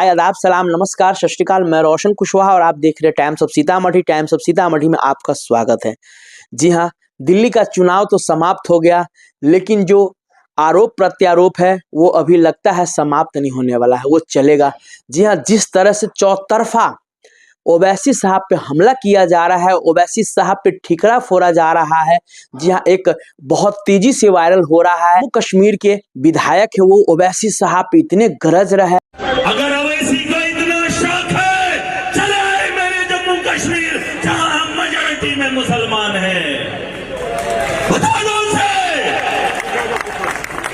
हाय, आदाब, सलाम, नमस्कार, सत श्री अकाल। मैं रोशन कुशवाहा और आप देख रहे हैं times of Sitamarhi. Times of Sitamarhi में आपका स्वागत है। जी हाँ, दिल्ली का चुनाव तो समाप्त हो गया, लेकिन जो आरोप प्रत्यारोप है वो अभी लगता है समाप्त नहीं होने वाला है, वो चलेगा। जी हाँ, जिस तरह से चौतरफा ओवैसी साहब पे हमला किया जा रहा है, ओवैसी साहब पे ठिकरा फोड़ा जा रहा है। जी हाँ, एक बहुत तेजी से वायरल हो रहा है। वो कश्मीर के विधायक है, वो ओवैसी साहब पे इतने गरज रहे। अगर ओवैसी को इतना शौक है, चले आए मेरे जम्मू कश्मीर जहां मेजॉरिटी में मुसलमान हैं, बता दो उसे।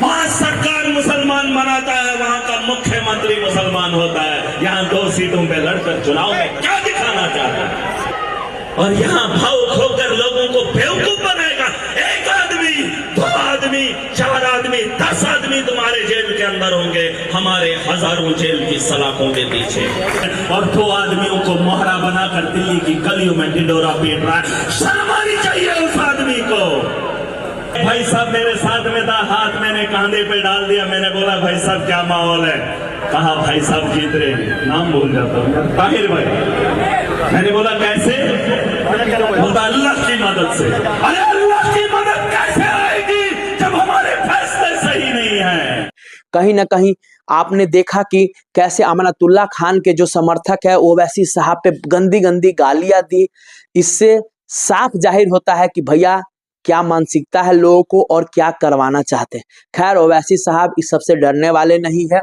वहां सरकार मुसलमान बनाता है, वहां का मुख्यमंत्री मुसलमान होता है। यहाँ 2 सीटों पे लड़कर चुनाव में क्या दिखाना चाहता है, और यहाँ भाव खोकर लोगों को बेवकूफ बनाएगा। 1 आदमी, 2 आदमी, 4 आदमी, 10 आदमी तुम्हारे जेल के अंदर होंगे, हमारे हजारों जेल की सलाखों के पीछे, और 2 आदमियों को मोहरा बनाकर दिल्ली की गलियों में ढिंढोरा पीट रहा है। शर्म आनी चाहिए उस आदमी को। भाई साहब मेरे साथ में था, हाथ मैंने कांधे पे डाल दिया। मैंने बोला भाई साहब क्या माहौल है? कहा भाई साहब जीत रहे हैं। नाम भूल जाता हूँ, ताहिर भाई। मैंने बोला कैसे? बोलता अल्लाह की मदद से। अरे अल्लाह की मदद कैसे आएगी जब हमारे फैसले सही नहीं है? कहीं ना कहीं आपने देखा कि कैसे अमानतुल्लाह खान के जो समर्थक है ओवैसी साहब पे गंदी गंदी गालियां दी। इससे साफ जाहिर होता है कि भैया क्या मानसिकता है लोगों को और क्या करवाना चाहते हैं। खैर, ओवैसी साहब इस सबसे डरने वाले नहीं है।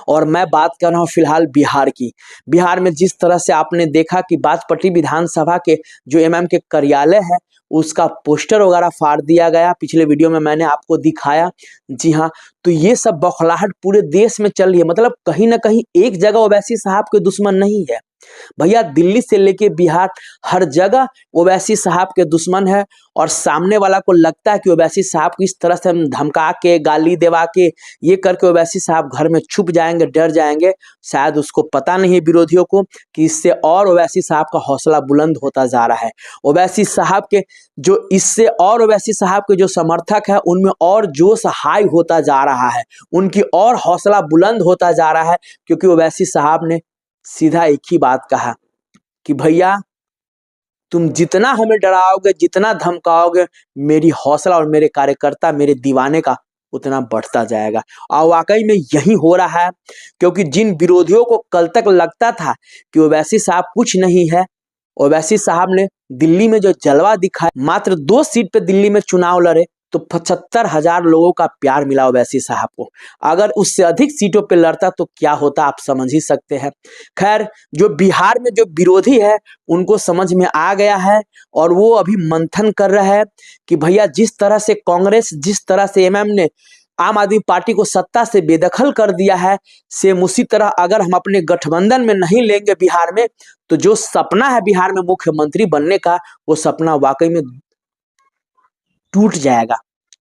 और मैं बात कर रहा हूँ फिलहाल बिहार की। बिहार में जिस तरह से आपने देखा कि बाजपट्टी विधानसभा के जो एमएम के कार्यालय है उसका पोस्टर वगैरह फाड़ दिया गया। पिछले वीडियो में मैंने आपको दिखाया। जी हाँ, तो ये सब बौखलाहट पूरे देश में चल रही है। मतलब कहीं ना कहीं एक जगह ओवैसी साहब के दुश्मन नहीं है भैया, दिल्ली से लेके बिहार हर जगह ओवैसी साहब के दुश्मन है। और सामने वाला को लगता है कि ओवैसी साहब को इस तरह से हम धमका के, गाली देवा के, ये करके ओवैसी साहब घर में छुप जाएंगे, डर जाएंगे। शायद उसको पता नहीं है विरोधियों को कि इससे और ओवैसी साहब का हौसला बुलंद होता जा रहा है। ओवैसी साहब के जो इससे और ओवैसी साहब के जो समर्थक है उनमें और जोश हाई होता जा रहा है, उनकी और हौसला बुलंद होता जा रहा है। क्योंकि ओवैसी साहब ने सीधा एक ही बात कहा कि भैया तुम जितना हमें डराओगे, जितना धमकाओगे, मेरी हौसला और मेरे कार्यकर्ता, मेरे दीवाने का उतना बढ़ता जाएगा। और वाकई में यही हो रहा है। क्योंकि जिन विरोधियों को कल तक लगता था कि ओवैसी साहब कुछ नहीं है, ओवैसी साहब ने दिल्ली में जो जलवा दिखाया, मात्र 2 सीट पे दिल्ली में चुनाव लड़े तो 75,000 लोगों का प्यार मिला ओवैसी साहब को। अगर उससे अधिक सीटों पे लड़ता तो क्या होता, आप समझ ही सकते हैं। खैर, जो बिहार में जो विरोधी है उनको समझ में आ गया है और वो अभी मंथन कर रहा है कि भैया जिस तरह से कांग्रेस, जिस तरह से एमएम ने आम आदमी पार्टी को सत्ता से बेदखल कर दिया है, सेम उसी तरह अगर हम अपने गठबंधन में नहीं लेंगे बिहार में, तो जो सपना है बिहार में मुख्यमंत्री बनने का, वो सपना वाकई में टूट जाएगा,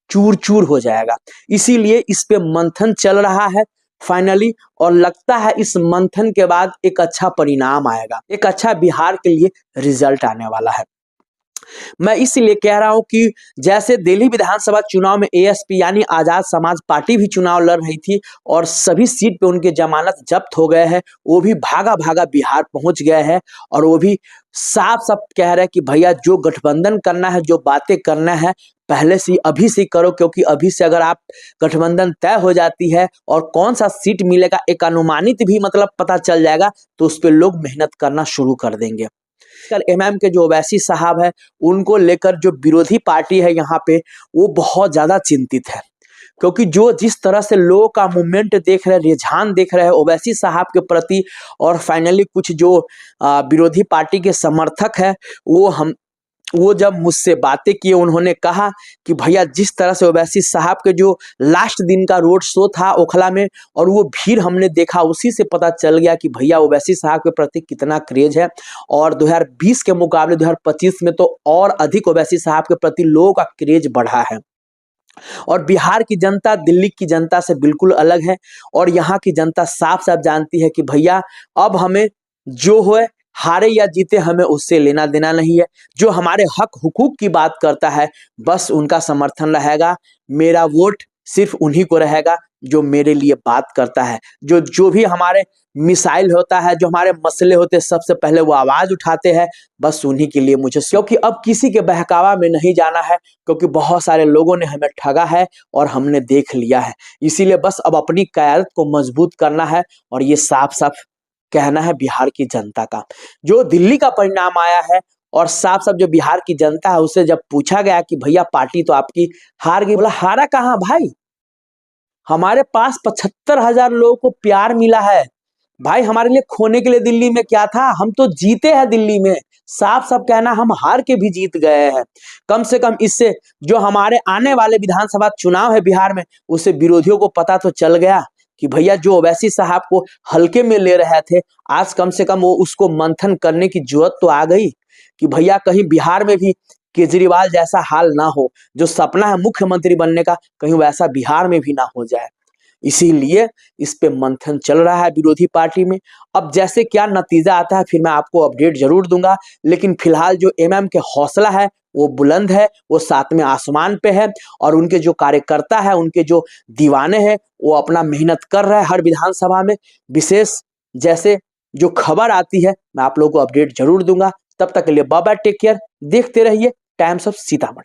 चूर चूर हो जाएगा। इसीलिए इस पे मंथन चल रहा है फाइनली, और लगता है इस मंथन के बाद एक अच्छा परिणाम आएगा, एक अच्छा बिहार के लिए रिजल्ट आने वाला है। मैं इसलिए कह रहा हूं कि जैसे दिल्ली विधानसभा चुनाव में एएसपी यानी आजाद समाज पार्टी भी चुनाव लड़ रही थी और सभी सीट पे उनके जमानत जब्त हो गए हैं, वो भी भागा भागा बिहार पहुंच गए हैं। और वो भी साफ साफ कह रहे हैं कि भैया जो गठबंधन करना है, जो बातें करना है, पहले से अभी से करो। क्योंकि अभी से अगर आप गठबंधन तय हो जाती है और कौन सा सीट मिलेगा एक अनुमानित भी मतलब पता चल जाएगा, तो उस पर लोग मेहनत करना शुरू कर देंगे। एमएम के जो ओवैसी साहब है उनको लेकर जो विरोधी पार्टी है यहाँ पे, वो बहुत ज्यादा चिंतित है। क्योंकि जो जिस तरह से लोगों का मूवमेंट देख रहे हैं, रुझान देख रहे हैं ओवैसी साहब के प्रति, और फाइनली कुछ जो विरोधी पार्टी के समर्थक है वो जब मुझसे बातें किए, उन्होंने कहा कि भैया जिस तरह से ओवैसी साहब के जो लास्ट दिन का रोड शो था ओखला में, और वो भीड़ हमने देखा, उसी से पता चल गया कि भैया ओवैसी साहब के प्रति कितना क्रेज है। और 2020 के मुकाबले 2025 में तो और अधिक ओवैसी साहब के प्रति लोगों का क्रेज बढ़ा है। और बिहार की जनता दिल्ली की जनता से बिल्कुल अलग है, और यहाँ की जनता साफ साफ जानती है कि भैया अब हमें जो हो, हारे या जीते, हमें उससे लेना देना नहीं है। जो हमारे हक हुकूक की बात करता है बस उनका समर्थन रहेगा। मेरा वोट सिर्फ उन्हीं को रहेगा जो मेरे लिए बात करता है, जो भी हमारे मिसाइल होता है, जो हमारे मसले होते हैं, सबसे पहले वो आवाज उठाते हैं, बस उन्हीं के लिए मुझे, क्योंकि अब किसी के बहकावा में नहीं जाना है, क्योंकि बहुत सारे लोगों ने हमें ठगा है और हमने देख लिया है। इसीलिए बस अब अपनी क़यादत को मजबूत करना है और ये साफ साफ कहना है बिहार की जनता का। जो दिल्ली का परिणाम आया है और साफ साफ जो बिहार की जनता है, उससे जब पूछा गया कि भैया पार्टी तो आपकी हार गई, बोला हारा कहाँ भाई, हमारे पास 75,000 लोगों को प्यार मिला है भाई। हमारे लिए खोने के लिए दिल्ली में क्या था, हम तो जीते हैं दिल्ली में। साफ साफ कहना, हम हार के भी जीत गए हैं। कम से कम इससे जो हमारे आने वाले विधानसभा चुनाव है बिहार में, उससे विरोधियों को पता तो चल गया कि भैया जो ओवैसी साहब को हल्के में ले रहे थे, आज कम से कम वो उसको मंथन करने की जरूरत तो आ गई कि भैया कहीं बिहार में भी केजरीवाल जैसा हाल ना हो, जो सपना है मुख्यमंत्री बनने का, कहीं वैसा बिहार में भी ना हो जाए। इसीलिए इस पे मंथन चल रहा है विरोधी पार्टी में। अब जैसे क्या नतीजा आता है फिर मैं आपको अपडेट जरूर दूंगा, लेकिन फिलहाल जो एमएम के हौसला है वो बुलंद है, वो सातवें आसमान पे है और उनके जो कार्यकर्ता है, उनके जो दीवाने हैं, वो अपना मेहनत कर रहे हैं हर विधानसभा में। विशेष जैसे जो खबर आती है मैं आप लोगों को अपडेट जरूर दूंगा। तब तक के लिए बाय बाय, टेक केयर, देखते रहिए टाइम्स ऑफ सीतामढ़ी।